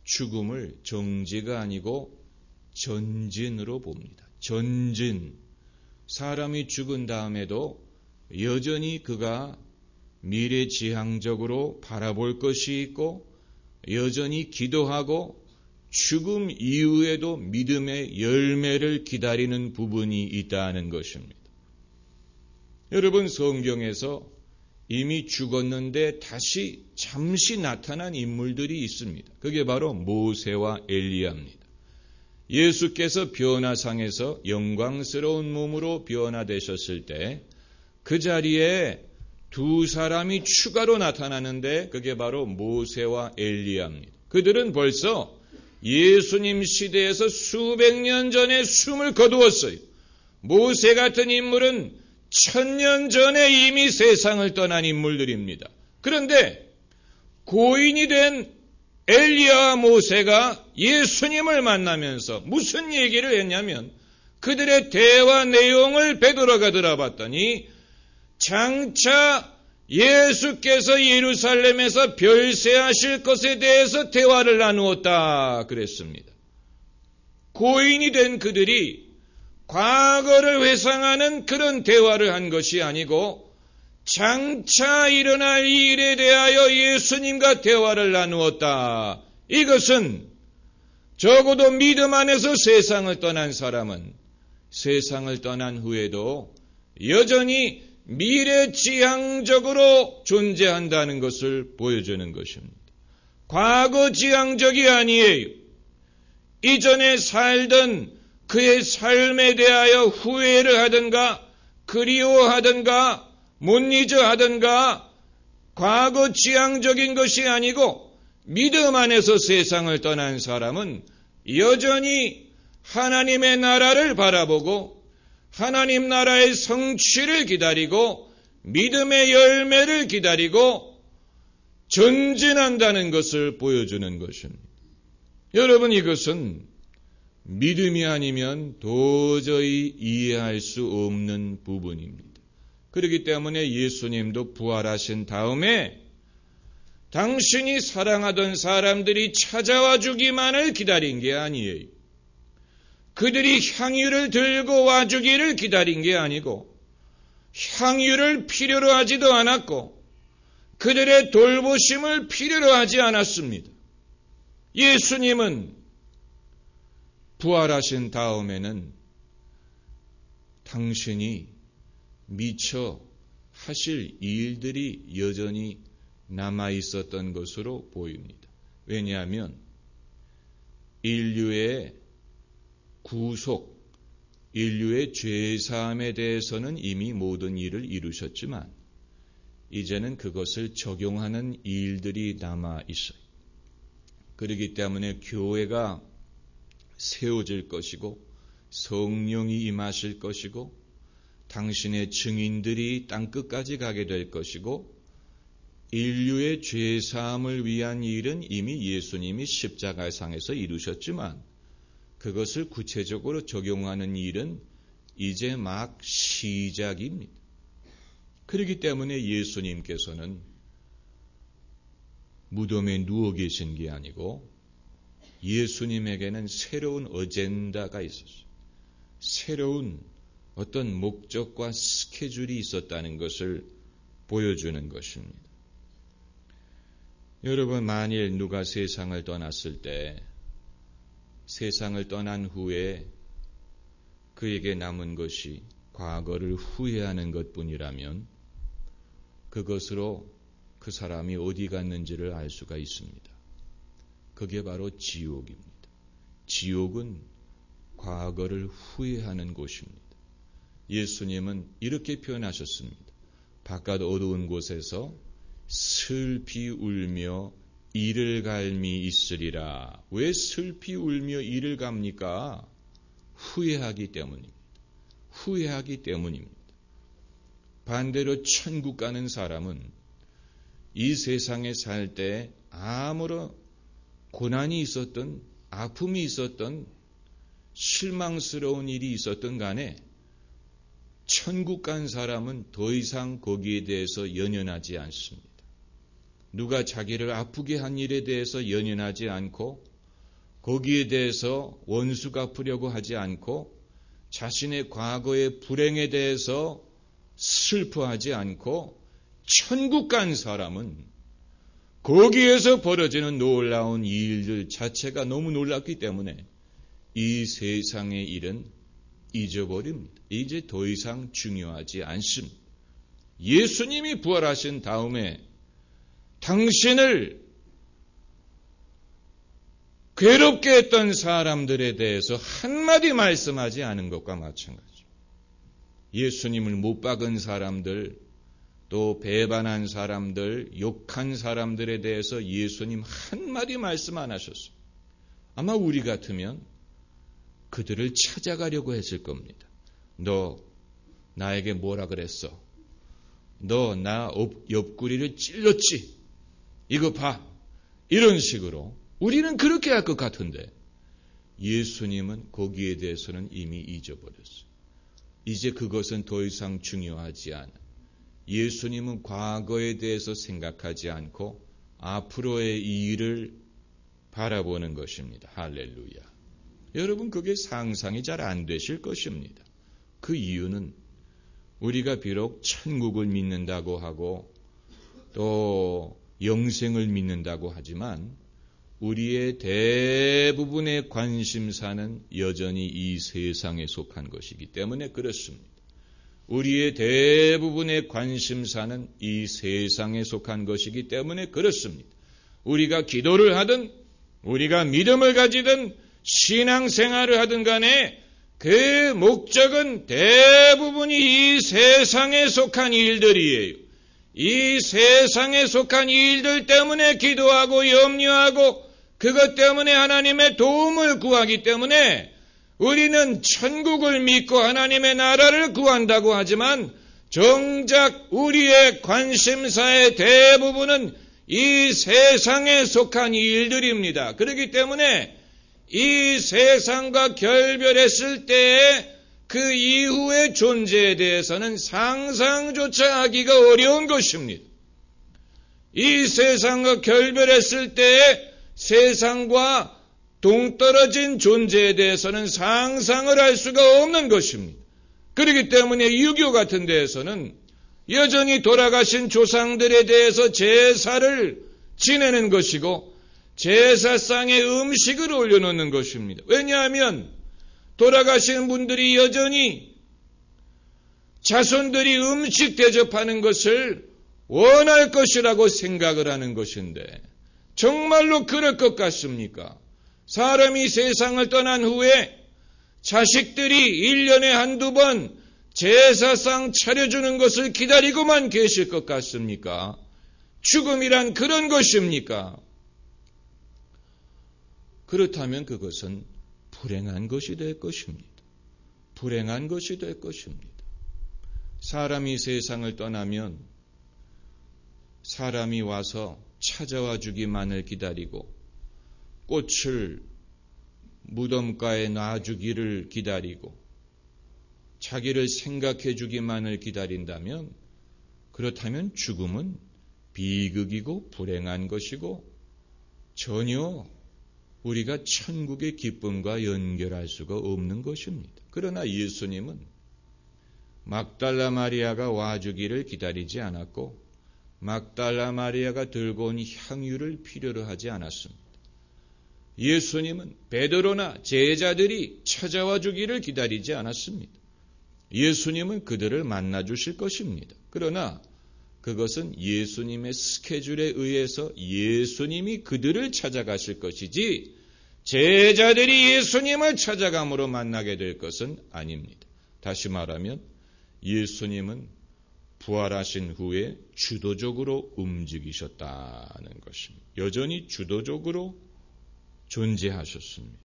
죽음을 정지가 아니고 전진으로 봅니다. 전진. 사람이 죽은 다음에도 여전히 그가 미래지향적으로 바라볼 것이 있고 여전히 기도하고 죽음 이후에도 믿음의 열매를 기다리는 부분이 있다는 것입니다. 여러분, 성경에서 이미 죽었는데 다시 잠시 나타난 인물들이 있습니다. 그게 바로 모세와 엘리야입니다. 예수께서 변화상에서 영광스러운 몸으로 변화되셨을 때 그 자리에 두 사람이 추가로 나타나는데 그게 바로 모세와 엘리야입니다. 그들은 벌써 예수님 시대에서 수백 년 전에 숨을 거두었어요. 모세 같은 인물은 1000년 전에 이미 세상을 떠난 인물들입니다. 그런데 고인이 된 엘리야와 모세가 예수님을 만나면서 무슨 얘기를 했냐면 그들의 대화 내용을 베드로가 들어봤더니 장차 예수께서 예루살렘에서 별세하실 것에 대해서 대화를 나누었다 그랬습니다. 고인이 된 그들이 과거를 회상하는 그런 대화를 한 것이 아니고 장차 일어날 일에 대하여 예수님과 대화를 나누었다. 이것은 적어도 믿음 안에서 세상을 떠난 사람은 세상을 떠난 후에도 여전히 미래지향적으로 존재한다는 것을 보여주는 것입니다. 과거지향적이 아니에요. 이전에 살던 그의 삶에 대하여 후회를 하든가 그리워하든가 못 잊어 하든가 과거지향적인 것이 아니고 믿음 안에서 세상을 떠난 사람은 여전히 하나님의 나라를 바라보고 하나님 나라의 성취를 기다리고 믿음의 열매를 기다리고 전진한다는 것을 보여주는 것입니다. 여러분, 이것은 믿음이 아니면 도저히 이해할 수 없는 부분입니다. 그렇기 때문에 예수님도 부활하신 다음에 당신이 사랑하던 사람들이 찾아와 주기만을 기다린 게 아니에요. 그들이 향유를 들고 와주기를 기다린 게 아니고 향유를 필요로 하지도 않았고 그들의 돌보심을 필요로 하지 않았습니다. 예수님은 부활하신 다음에는 당신이 미처 하실 일들이 여전히 남아있었던 것으로 보입니다. 왜냐하면 인류의 구속, 인류의 죄사함에 대해서는 이미 모든 일을 이루셨지만 이제는 그것을 적용하는 일들이 남아 있어요. 그렇기 때문에 교회가 세워질 것이고 성령이 임하실 것이고 당신의 증인들이 땅끝까지 가게 될 것이고 인류의 죄사함을 위한 일은 이미 예수님이 십자가상에서 이루셨지만 그것을 구체적으로 적용하는 일은 이제 막 시작입니다. 그렇기 때문에 예수님께서는 무덤에 누워 계신 게 아니고 예수님에게는 새로운 어젠다가 있었어요. 새로운 어떤 목적과 스케줄이 있었다는 것을 보여주는 것입니다. 여러분, 만일 누가 세상을 떠났을 때 세상을 떠난 후에 그에게 남은 것이 과거를 후회하는 것뿐이라면 그것으로 그 사람이 어디 갔는지를 알 수가 있습니다. 그게 바로 지옥입니다. 지옥은 과거를 후회하는 곳입니다. 예수님은 이렇게 표현하셨습니다. 바깥 어두운 곳에서 슬피 울며 이를 갈미 있으리라. 왜 슬피 울며 이를 갑니까? 후회하기 때문입니다. 후회하기 때문입니다. 반대로 천국 가는 사람은 이 세상에 살 때 아무런 고난이 있었던 아픔이 있었던 실망스러운 일이 있었던 간에 천국 간 사람은 더 이상 거기에 대해서 연연하지 않습니다. 누가 자기를 아프게 한 일에 대해서 연연하지 않고 거기에 대해서 원수 갚으려고 하지 않고 자신의 과거의 불행에 대해서 슬퍼하지 않고 천국 간 사람은 거기에서 벌어지는 놀라운 일들 자체가 너무 놀랍기 때문에 이 세상의 일은 잊어버립니다. 이제 더 이상 중요하지 않습니다. 예수님이 부활하신 다음에 당신을 괴롭게 했던 사람들에 대해서 한마디 말씀하지 않은 것과 마찬가지죠. 예수님을 못 박은 사람들, 또 배반한 사람들, 욕한 사람들에 대해서 예수님 한마디 말씀 안 하셨어요. 아마 우리 같으면 그들을 찾아가려고 했을 겁니다. 너 나에게 뭐라 그랬어? 너 나 옆구리를 찔렀지? 이거 봐. 이런 식으로 우리는 그렇게 할 것 같은데 예수님은 거기에 대해서는 이미 잊어버렸어요. 이제 그것은 더 이상 중요하지 않아. 예수님은 과거에 대해서 생각하지 않고 앞으로의 일을 바라보는 것입니다. 할렐루야. 여러분, 그게 상상이 잘 안 되실 것입니다. 그 이유는 우리가 비록 천국을 믿는다고 하고 또 영생을 믿는다고 하지만 우리의 대부분의 관심사는 여전히 이 세상에 속한 것이기 때문에 그렇습니다. 우리의 대부분의 관심사는 이 세상에 속한 것이기 때문에 그렇습니다. 우리가 기도를 하든 우리가 믿음을 가지든 신앙생활을 하든 간에 그 목적은 대부분이 이 세상에 속한 일들이에요. 이 세상에 속한 일들 때문에 기도하고 염려하고 그것 때문에 하나님의 도움을 구하기 때문에 우리는 천국을 믿고 하나님의 나라를 구한다고 하지만 정작 우리의 관심사의 대부분은 이 세상에 속한 일들입니다. 그렇기 때문에 이 세상과 결별했을 때에 그 이후의 존재에 대해서는 상상조차 하기가 어려운 것입니다. 이 세상과 결별했을 때에 세상과 동떨어진 존재에 대해서는 상상을 할 수가 없는 것입니다. 그렇기 때문에 유교 같은 데에서는 여전히 돌아가신 조상들에 대해서 제사를 지내는 것이고 제사상에 음식을 올려놓는 것입니다. 왜냐하면 돌아가신 분들이 여전히 자손들이 음식 대접하는 것을 원할 것이라고 생각을 하는 것인데 정말로 그럴 것 같습니까? 사람이 세상을 떠난 후에 자식들이 1년에 한두 번 제사상 차려주는 것을 기다리고만 계실 것 같습니까? 죽음이란 그런 것입니까? 그렇다면 그것은 불행한 것이 될 것입니다. 불행한 것이 될 것입니다. 사람이 세상을 떠나면 사람이 와서 찾아와 주기만을 기다리고 꽃을 무덤가에 놔주기를 기다리고 자기를 생각해 주기만을 기다린다면 그렇다면 죽음은 비극이고 불행한 것이고 전혀 우리가 천국의 기쁨과 연결할 수가 없는 것입니다. 그러나 예수님은 막달라 마리아가 와주기를 기다리지 않았고 막달라 마리아가 들고 온 향유를 필요로 하지 않았습니다. 예수님은 베드로나 제자들이 찾아와 주기를 기다리지 않았습니다. 예수님은 그들을 만나 주실 것입니다. 그러나 그것은 예수님의 스케줄에 의해서 예수님이 그들을 찾아가실 것이지 제자들이 예수님을 찾아감으로 만나게 될 것은 아닙니다. 다시 말하면 예수님은 부활하신 후에 주도적으로 움직이셨다는 것입니다. 여전히 주도적으로 존재하셨습니다.